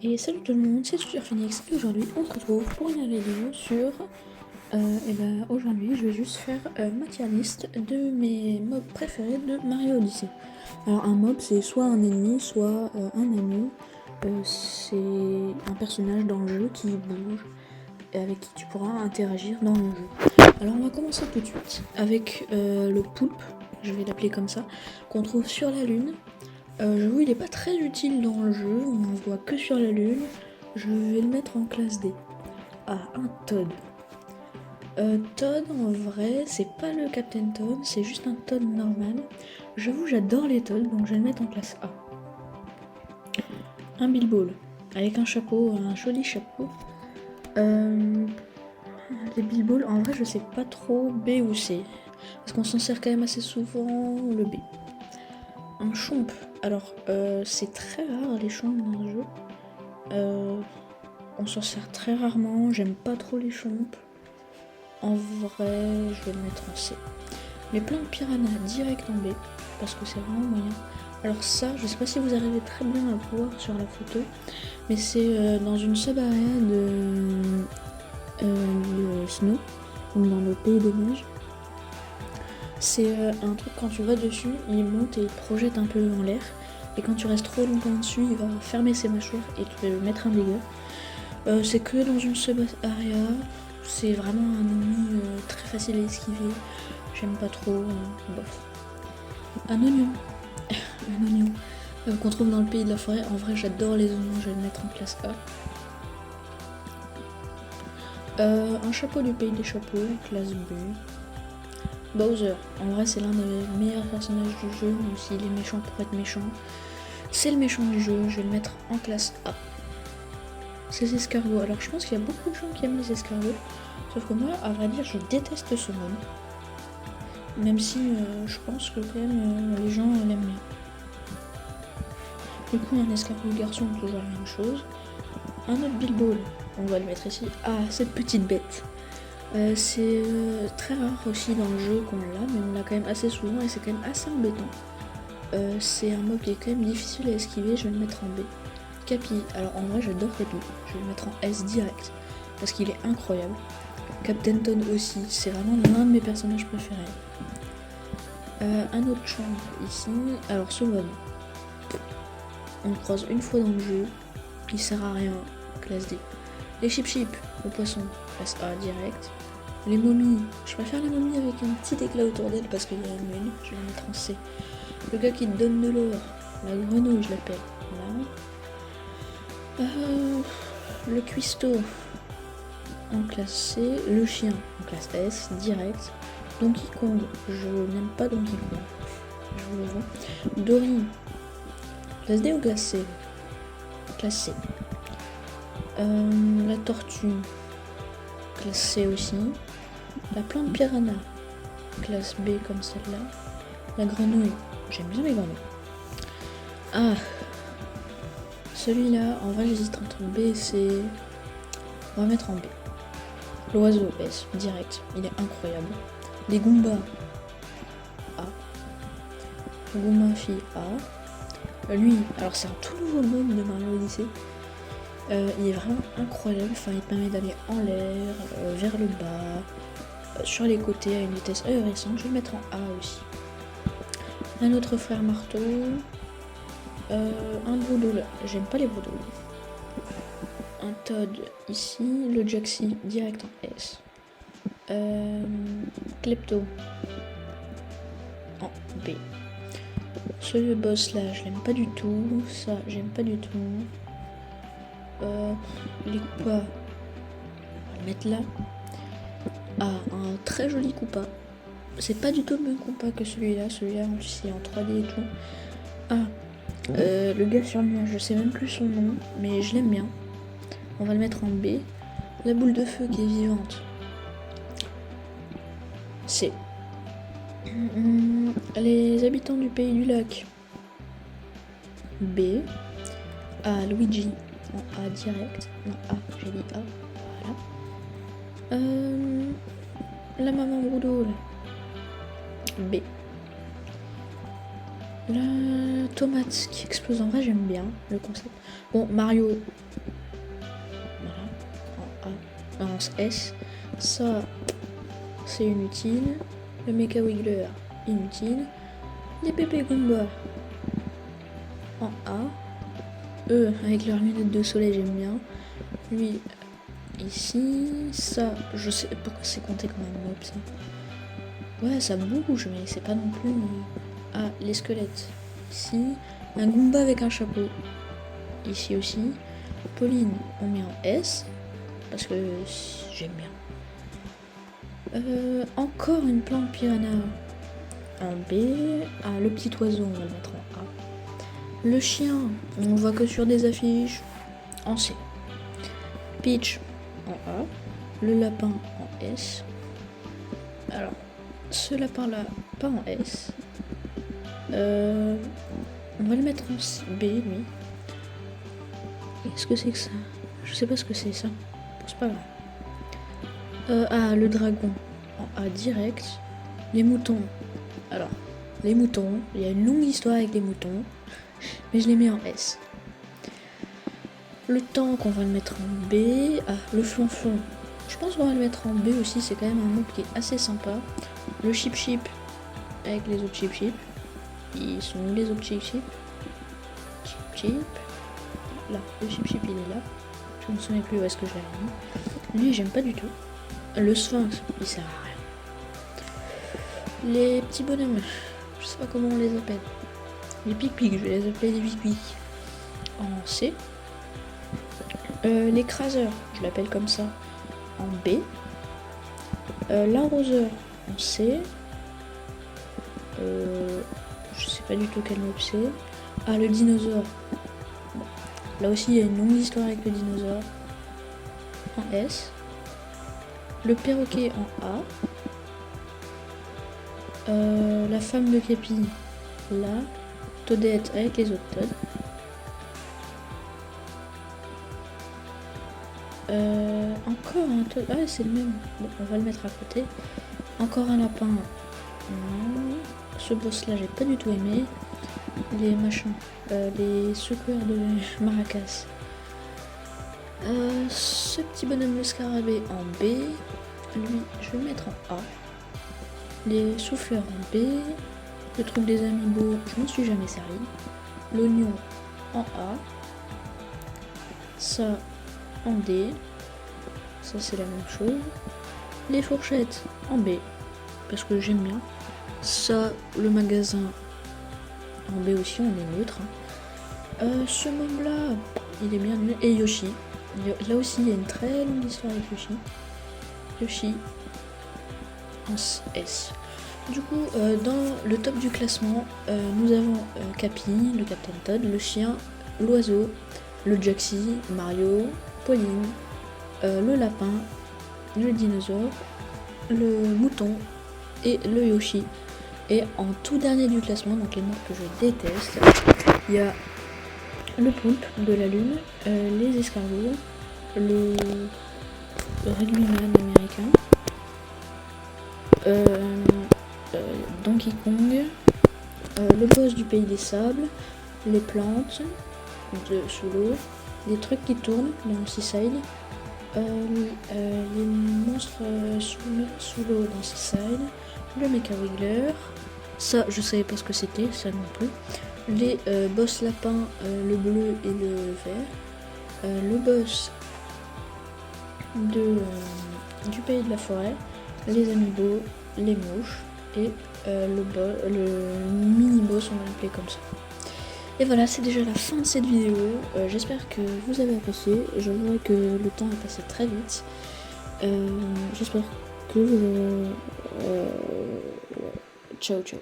Et salut tout le monde, c'est Future Phoenix et aujourd'hui on se retrouve pour une vidéo sur... aujourd'hui je vais juste faire ma tier list de mes mobs préférés de Mario Odyssey. Alors un mob c'est soit un ennemi, soit un ami. C'est un personnage dans le jeu qui bouge et avec qui tu pourras interagir dans le jeu. Alors on va commencer tout de suite avec le poulpe, je vais l'appeler comme ça, qu'on trouve sur la lune. J'avoue, il est pas très utile dans le jeu, on ne voit que sur la lune. Je vais le mettre en classe D. Ah, un Toad. Toad, en vrai, c'est pas le Captain Toad, c'est juste un Toad normal. J'avoue, j'adore les Toads, donc je vais le mettre en classe A. Un Bilball, avec un chapeau, un joli chapeau. Les Bilball, en vrai, je sais pas trop B ou C, parce qu'on s'en sert quand même assez souvent le B. Un chomp. Alors, c'est très rare les chomps dans le jeu. On s'en sert très rarement, j'aime pas trop les chomps. En vrai, je vais le mettre en C. Mais plein de piranhas direct en B, parce que c'est vraiment moyen. Alors ça, je sais pas si vous arrivez très bien à voir sur la photo, mais c'est dans une sub-area de Snow, donc dans le pays des neiges. C'est un truc, quand tu vas dessus, il monte et il te projette un peu en l'air. Et quand tu restes trop longtemps dessus, il va fermer ses mâchoires et te mettre un dégât. C'est que dans une sub-area, c'est vraiment un ennemi très facile à esquiver. J'aime pas trop, bof. Un oignon. Un oignon qu'on trouve dans le pays de la forêt. En vrai, j'adore les oignons, je vais le mettre en classe A. Un chapeau du pays des chapeaux, classe B. Bowser, en vrai c'est l'un des meilleurs personnages du jeu, même s'il est méchant pour être méchant. C'est le méchant du jeu, je vais le mettre en classe A. Ces escargots, alors je pense qu'il y a beaucoup de gens qui aiment les escargots, sauf que moi, à vrai dire, je déteste ce mob. Même si je pense que quand même les gens l'aiment bien. Du coup, un escargot garçon, toujours la même chose. Un autre Bilball, on va le mettre ici. Ah, cette petite bête. C'est très rare aussi dans le jeu qu'on l'a, mais on l'a quand même assez souvent et c'est quand même assez embêtant. C'est un mob qui est quand même difficile à esquiver, je vais le mettre en B. Capi, alors en vrai j'adore Capi, je vais le mettre en S direct, parce qu'il est incroyable. Captain Toad aussi, c'est vraiment l'un de mes personnages préférés. Un autre chambre ici, alors ce mob, on le croise une fois dans le jeu, il sert à rien, classe D. Les Chip Chip, le poisson, classe A direct. Les momies, je préfère les momies avec un petit éclat autour d'elle parce qu'il y a une lune, je vais la mettre en C. Le gars qui te donne de l'or, la grenouille je l'appelle, là. Le cuistot en classe C, le chien en classe S, direct. Donkey Kong, je n'aime pas Donkey Kong, je vous le vois. Dory, classe D ou classe C? Classe C. La tortue, classe C aussi. La plante piranha, classe B comme celle-là. La grenouille, j'aime bien les grenouilles. Ah, celui-là, en vrai j'hésite entre B et C. On va mettre en B. L'oiseau S, direct, il est incroyable. Les Goombas, A. Le Goomba fille A. Lui, alors c'est un tout nouveau mob de Mario Odyssey. Il est vraiment incroyable, enfin il te permet d'aller en l'air, vers le bas, sur les côtés à une vitesse ahurissante. Je vais le mettre en A aussi. Un autre frère marteau, un Broudoul, j'aime pas les Broudoul. Un Toad ici, le Jaxi direct en S. Klepto en B. Ce boss là, je l'aime pas du tout, ça j'aime pas du tout. Les Koopas, on va le mettre là. Ah, un très joli Koopa. C'est pas du tout le même Koopa que celui-là. Celui-là, en plus, il est en 3D et tout. Ah, le gars sur le nuage, je sais même plus son nom, mais je l'aime bien. On va le mettre en B. La boule de feu qui est vivante. C. Les habitants du pays du lac. B. Ah, Luigi. En A direct. Non, A, j'ai dit A. Voilà. La maman Broudoul. B. La tomate qui explose, en vrai j'aime bien le concept. Bon, Mario, voilà, en S, ça c'est inutile. Le Mecha Wiggler, inutile. Les bébés Goomba en A. Eux, avec leurs lunettes de soleil, j'aime bien. Lui, ici. Ça, je sais pourquoi c'est compté comme un mob, ça. Ouais, ça bouge, mais c'est pas non plus... Ah, les squelettes. Ici. Un Goomba avec un chapeau. Ici aussi. Pauline, on met en S. Parce que j'aime bien. Encore une plante piranha en B. Ah, le petit oiseau, on va le mettre en A. Le chien, on le voit que sur des affiches, en C. Peach, en A. Le lapin, en S. Alors, ce lapin-là, pas en S. On va le mettre en B, lui. Qu'est-ce que c'est que ça? Je sais pas ce que c'est, ça. C'est pas grave. Ah, le dragon, en A direct. Les moutons. Alors, les moutons, il y a une longue histoire avec les moutons. Mais je les mets en S. Le tank, on va le mettre en B. Ah, le flonflon. Je pense qu'on va le mettre en B aussi. C'est quand même un mob qui est assez sympa. Le chip chip avec les autres chip chip. Ils sont où les autres chip chip? Chip chip. Là, le chip chip il est là. Je me souviens plus où est-ce que je l'avais mis. Lui, j'aime pas du tout. Le sphinx, il sert à rien. Les petits bonhommes, je sais pas comment on les appelle. Les pic-pic, je vais les appeler des pic-pic. En C. L'écraseur, je l'appelle comme ça, en B. L'arroseur, en C. Je sais pas du tout quel mob c'est. Ah, le dinosaure. Bon. Là aussi, il y a une longue histoire avec le dinosaure. En S. Le perroquet en A. La femme de Capi, là. Toadette avec les autres Toads. Encore un Toad. Ah, c'est le même. Bon, on va le mettre à côté. Encore un lapin. Non. Ce boss là, j'ai pas du tout aimé. Les machins. Les secoueurs de maracas. Ce petit bonhomme le scarabée en B. Lui, je vais le mettre en A. Les souffleurs en B. Le truc des amiibo, je m'en suis jamais servi. L'oignon en A. Ça en D. Ça c'est la même chose. Les fourchettes en B. Parce que j'aime bien. Ça, le magasin en B aussi, on est neutre. Ce mob là, il est bien nul. Et Yoshi. Là aussi, il y a une très longue histoire avec Yoshi. Yoshi en S. Du coup, dans le top du classement, nous avons Capi, le Captain Toad, le chien, l'oiseau, le Jaxi, Mario, Pauline, le lapin, le dinosaure, le mouton et le Yoshi. Et en tout dernier du classement, donc les mobs que je déteste, il y a le poulpe de la lune, les escargots, le rugbyman américain, Donkey Kong, le boss du pays des sables, les plantes sous l'eau, les trucs qui tournent dans le Seaside, les monstres sous l'eau dans Seaside, le Mecha Wiggler, ça je savais pas ce que c'était, ça non plus, les boss lapins, le bleu et le vert, le boss du pays de la forêt, les amiibo, les mouches et le mini-boss, on va l'appeler comme ça. Et voilà, c'est déjà la fin de cette vidéo. J'espère que vous avez apprécié. Je vois que le temps est passé très vite. J'espère que vous avez... ciao ciao.